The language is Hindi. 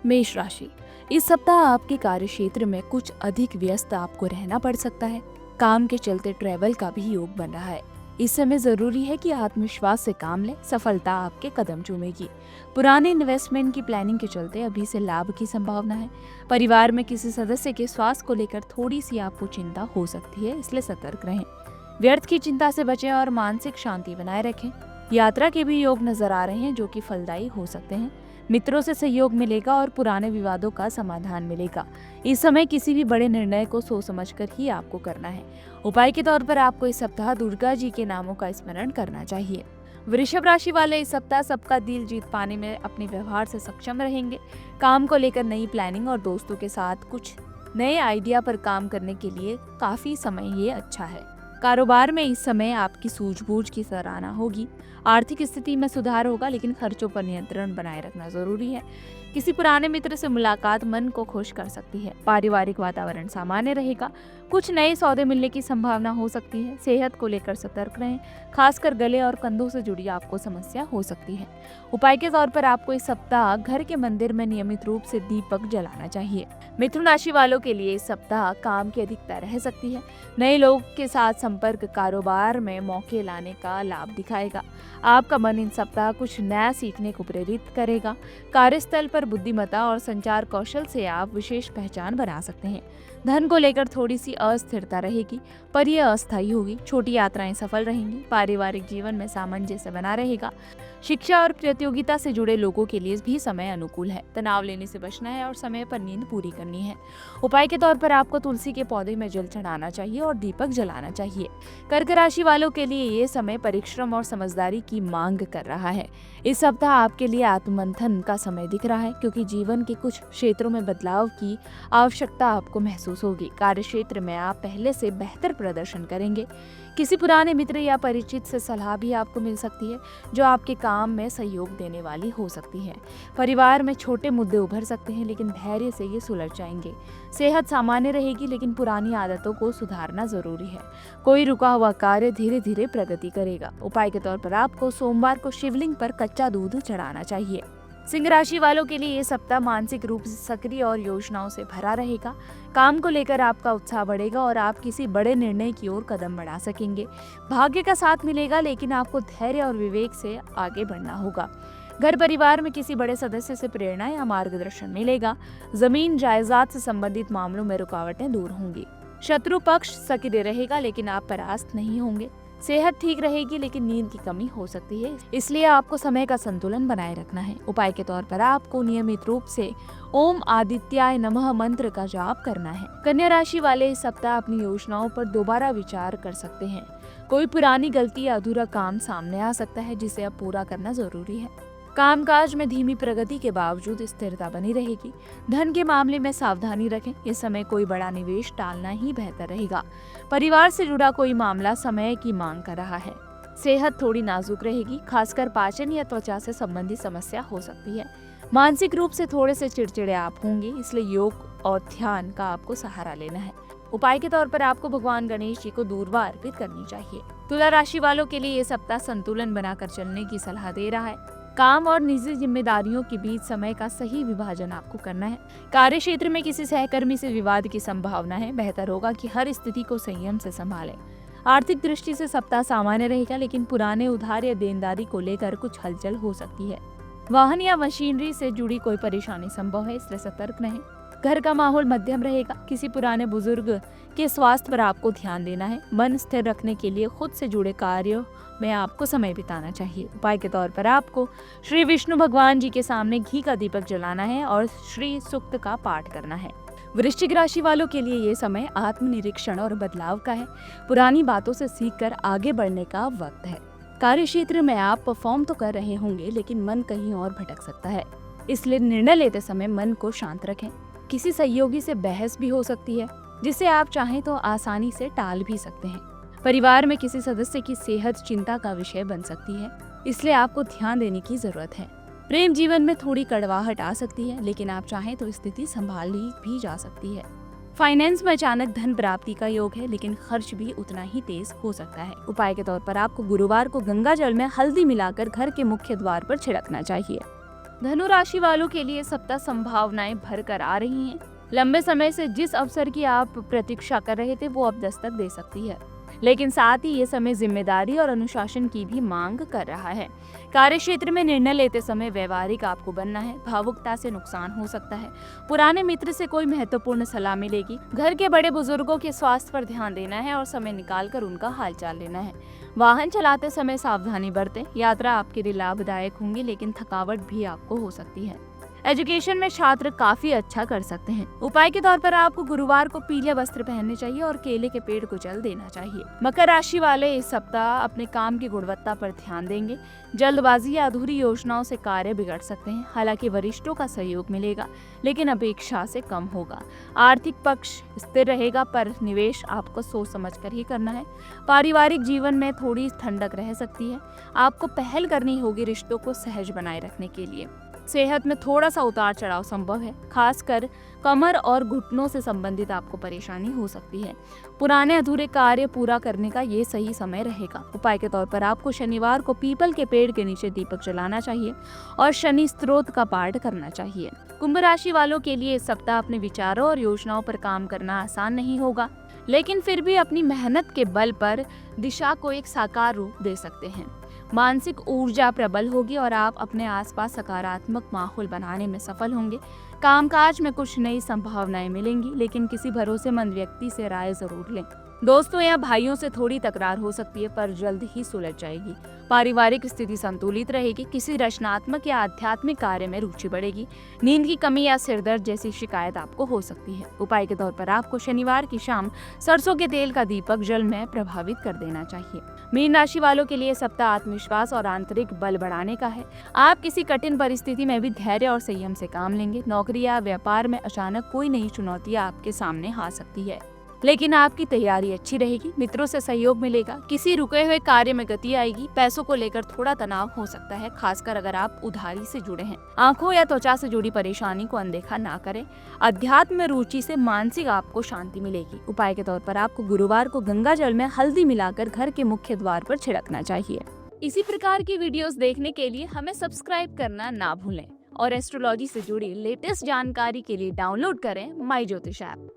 मेष राशि, इस सप्ताह आपके कार्य क्षेत्र में कुछ अधिक व्यस्त आपको रहना पड़ सकता है। काम के चलते ट्रैवल का भी योग बन रहा है। इस समय जरूरी है कि आत्मविश्वास से काम लें, सफलता आपके कदम चूमेगी। पुराने इन्वेस्टमेंट की प्लानिंग के चलते अभी से लाभ की संभावना है। परिवार में किसी सदस्य के स्वास्थ्य को लेकर थोड़ी सी आपको चिंता हो सकती है, इसलिए सतर्क रहें। व्यर्थ की चिंता से बचें और मानसिक शांति बनाए रखें। यात्रा के भी योग नजर आ रहे हैं जो कि फलदायी हो सकते हैं। मित्रों से सहयोग मिलेगा और पुराने विवादों का समाधान मिलेगा। इस समय किसी भी बड़े निर्णय को सोच समझकर ही आपको करना है। उपाय के तौर पर आपको इस सप्ताह दुर्गा जी के नामों का स्मरण करना चाहिए। वृषभ राशि वाले इस सप्ताह सबका दिल जीत पाने में अपने व्यवहार से सक्षम रहेंगे। काम को लेकर नई प्लानिंग और दोस्तों के साथ कुछ नए आइडिया पर काम करने के लिए काफी समय ये अच्छा है। कारोबार में इस समय आपकी सूझबूझ की सराहना होगी। आर्थिक स्थिति में सुधार होगा, लेकिन खर्चों पर नियंत्रण बनाए रखना जरूरी है। किसी पुराने मित्र से मुलाकात मन को खुश कर सकती है। पारिवारिक वातावरण सामान्य रहेगा। कुछ नए सौदे मिलने की संभावना हो सकती है। सेहत को लेकर सतर्क रहें, खासकर गले और कंधों से जुड़ी आपको समस्या हो सकती है। उपाय के तौर पर आपको इस सप्ताह घर के मंदिर में नियमित रूप से दीपक जलाना चाहिए। मिथुन राशि वालों के लिए इस सप्ताह काम की अधिकता रह सकती है। नए लोग के साथ संपर्क कारोबार में मौके लाने का लाभ दिखाएगा। आपका मन इन सप्ताह कुछ नया सीखने को प्रेरित करेगा। कार्यस्थल पर बुद्धिमत्ता और संचार कौशल से आप विशेष पहचान बना सकते हैं। धन को लेकर थोड़ी सी अस्थिरता रहेगी, पर यह अस्थायी होगी। छोटी यात्राएं सफल रहेंगी। पारिवारिक जीवन में सामंजस्य बना रहेगा। शिक्षा और प्रतियोगिता से जुड़े लोगों के लिए भी समय अनुकूल है। तनाव लेने से बचना है और समय पर नींद पूरी करनी है। उपाय के तौर पर आपको तुलसी के पौधे में जल चढ़ाना चाहिए और दीपक जलाना चाहिए। कर्क राशि वालों के लिए ये समय परिश्रम और समझदारी की मांग कर रहा है। इस सप्ताह आपके लिए आत्ममंथन का समय दिख रहा है, क्योंकि जीवन के कुछ क्षेत्रों में बदलाव की आवश्यकता आपको महसूस होगी। कार्य क्षेत्र में आप पहले से बेहतर प्रदर्शन करेंगे। किसी पुराने मित्र या परिचित से सलाह भी आपको मिल सकती है, जो आपके काम में सहयोग देने वाली हो सकती है। परिवार में छोटे मुद्दे उभर सकते हैं, लेकिन धैर्य से ये सुलझ जाएंगे। सेहत सामान्य रहेगी, लेकिन पुरानी आदतों को सुधारना जरूरी है। कोई रुका हुआ कार्य धीरे धीरे प्रगति करेगा। उपाय के तौर पर आपको सोमवार को शिवलिंग पर कच्चा दूध चढ़ाना चाहिए। सिंह राशि वालों के लिए ये सप्ताह मानसिक रूप से सक्रिय और योजनाओं से भरा रहेगा। काम को लेकर आपका उत्साह बढ़ेगा और आप किसी बड़े निर्णय की ओर कदम बढ़ा सकेंगे। भाग्य का साथ मिलेगा, लेकिन आपको धैर्य और विवेक से आगे बढ़ना होगा। घर परिवार में किसी बड़े सदस्य से प्रेरणा या मार्गदर्शन मिलेगा। जमीन जायदाद से संबंधित मामलों में रुकावटें दूर होंगी। शत्रु पक्ष सक्रिय रहेगा, लेकिन आप परास्त नहीं होंगे। सेहत ठीक रहेगी, लेकिन नींद की कमी हो सकती है, इसलिए आपको समय का संतुलन बनाए रखना है। उपाय के तौर पर आपको नियमित रूप से ओम आदित्याय नमः मंत्र का जाप करना है। कन्या राशि वाले इस सप्ताह अपनी योजनाओं पर दोबारा विचार कर सकते हैं। कोई पुरानी गलती या अधूरा काम सामने आ सकता है, जिसे अब पूरा करना जरूरी है। कामकाज में धीमी प्रगति के बावजूद स्थिरता बनी रहेगी। धन के मामले में सावधानी रखें। इस समय कोई बड़ा निवेश टालना ही बेहतर रहेगा। परिवार से जुड़ा कोई मामला समय की मांग कर रहा है। सेहत थोड़ी नाजुक रहेगी, खासकर पाचन या त्वचा से संबंधित समस्या हो सकती है। मानसिक रूप से थोड़े से चिड़चिड़े आप होंगे, इसलिए योग और ध्यान का आपको सहारा लेना है। उपाय के तौर पर आपको भगवान गणेश जी को दूर्वा अर्पित करनी चाहिए। तुला राशि वालों के लिए ये सप्ताह संतुलन बनाकर चलने की सलाह दे रहा है। काम और निजी जिम्मेदारियों के बीच समय का सही विभाजन आपको करना है। कार्य क्षेत्र में किसी सहकर्मी से विवाद की संभावना है। बेहतर होगा कि हर स्थिति को संयम से संभालें। आर्थिक दृष्टि से सप्ताह सामान्य रहेगा, लेकिन पुराने उधार या देनदारी को लेकर कुछ हलचल हो सकती है। वाहन या मशीनरी से जुड़ी कोई परेशानी संभव है, इसलिए सतर्क रहें। घर का माहौल मध्यम रहेगा। किसी पुराने बुजुर्ग के स्वास्थ्य पर आपको ध्यान देना है। मन स्थिर रखने के लिए खुद से जुड़े कार्यों में आपको समय बिताना चाहिए। उपाय के तौर पर आपको श्री विष्णु भगवान जी के सामने घी का दीपक जलाना है और श्री सूक्त का पाठ करना है। वृश्चिक राशि वालों के लिए ये समय आत्मनिरीक्षण और बदलाव का है। पुरानी बातों से सीखकर आगे बढ़ने का वक्त है। कार्य क्षेत्र में आप परफॉर्म तो कर रहे होंगे, लेकिन मन कहीं और भटक सकता है, इसलिए निर्णय लेते समय मन को शांत रखें। किसी सहयोगी से बहस भी हो सकती है, जिसे आप चाहें तो आसानी से टाल भी सकते हैं। परिवार में किसी सदस्य की सेहत चिंता का विषय बन सकती है, इसलिए आपको ध्यान देने की जरूरत है। प्रेम जीवन में थोड़ी कड़वाहट आ सकती है, लेकिन आप चाहें तो स्थिति संभाली भी जा सकती है। फाइनेंस में अचानक धन प्राप्ति का योग है, लेकिन खर्च भी उतना ही तेज हो सकता है। उपाय के तौर पर आपको गुरुवार को गंगा जल में हल्दी मिलाकर घर के मुख्य द्वार पर छिड़कना चाहिए। धनु राशि वालों के लिए सप्ताह संभावनाएं भर कर आ रही हैं। लंबे समय से जिस अवसर की आप प्रतीक्षा कर रहे थे वो अब दस्तक दे सकती है, लेकिन साथ ही ये समय जिम्मेदारी और अनुशासन की भी मांग कर रहा है। कार्य क्षेत्र में निर्णय लेते समय व्यवहारिक आपको बनना है। भावुकता से नुकसान हो सकता है। पुराने मित्र से कोई महत्वपूर्ण सलाह मिलेगी। घर के बड़े बुजुर्गों के स्वास्थ्य पर ध्यान देना है और समय निकालकर उनका हालचाल लेना है। वाहन चलाते समय सावधानी बरतें। यात्रा आपके लिए लाभदायक होंगी, लेकिन थकावट भी आपको हो सकती है। एजुकेशन में छात्र काफी अच्छा कर सकते हैं। उपाय के तौर पर आपको गुरुवार को पीले वस्त्र पहनने चाहिए और केले के पेड़ को जल देना चाहिए। मकर राशि वाले इस सप्ताह अपने काम की गुणवत्ता पर ध्यान देंगे। जल्दबाजी या अधूरी योजनाओं से कार्य बिगड़ सकते हैं। हालांकि वरिष्ठों का सहयोग मिलेगा, लेकिन अपेक्षा से कम होगा। आर्थिक पक्ष स्थिर रहेगा, पर निवेश आपको सोच समझकर ही करना है। पारिवारिक जीवन में थोड़ी ठंडक रह सकती है। आपको पहल करनी होगी रिश्तों को सहज बनाए रखने के लिए। सेहत में थोड़ा सा उतार चढ़ाव संभव है, खासकर कमर और घुटनों से संबंधित आपको परेशानी हो सकती है। पुराने अधूरे कार्य पूरा करने का ये सही समय रहेगा। उपाय के तौर पर आपको शनिवार को पीपल के पेड़ के नीचे दीपक जलाना चाहिए और शनि स्तोत्र का पाठ करना चाहिए। कुंभ राशि वालों के लिए इस सप्ताह अपने विचारों और योजनाओं पर काम करना आसान नहीं होगा, लेकिन फिर भी अपनी मेहनत के बल पर दिशा को एक साकार रूप दे सकते हैं। मानसिक ऊर्जा प्रबल होगी और आप अपने आसपास सकारात्मक माहौल बनाने में सफल होंगे। कामकाज में कुछ नई संभावनाएं मिलेंगी, लेकिन किसी भरोसेमंद व्यक्ति से राय जरूर लें। दोस्तों या भाइयों से थोड़ी तकरार हो सकती है, पर जल्द ही सुलझ जाएगी। पारिवारिक स्थिति संतुलित रहेगी। किसी रचनात्मक या आध्यात्मिक कार्य में रुचि बढ़ेगी। नींद की कमी या सिरदर्द जैसी शिकायत आपको हो सकती है। उपाय के तौर पर आपको शनिवार की शाम सरसों के तेल का दीपक जल में प्रभावित कर देना चाहिए। मीन राशि वालों के लिए सप्ताह आत्मविश्वास और आंतरिक बल बढ़ाने का है। आप किसी कठिन परिस्थिति में भी धैर्य और संयम से काम लेंगे। नौकरी या व्यापार में अचानक कोई नई चुनौती आपके सामने आ सकती है, लेकिन आपकी तैयारी अच्छी रहेगी। मित्रों से सहयोग मिलेगा। किसी रुके हुए कार्य में गति आएगी। पैसों को लेकर थोड़ा तनाव हो सकता है, खासकर अगर आप उधारी से जुड़े हैं। आंखों या त्वचा से जुड़ी परेशानी को अनदेखा ना करें। अध्यात्म में रुचि से मानसिक आपको शांति मिलेगी। उपाय के तौर पर आपको गुरुवार को गंगा जल में हल्दी मिलाकर घर के मुख्य द्वार पर छिड़कना चाहिए। इसी प्रकार की वीडियोस देखने के लिए हमें सब्सक्राइब करना ना भूलें और एस्ट्रोलॉजी से जुड़ी लेटेस्ट जानकारी के लिए डाउनलोड करें माई ज्योतिष ऐप।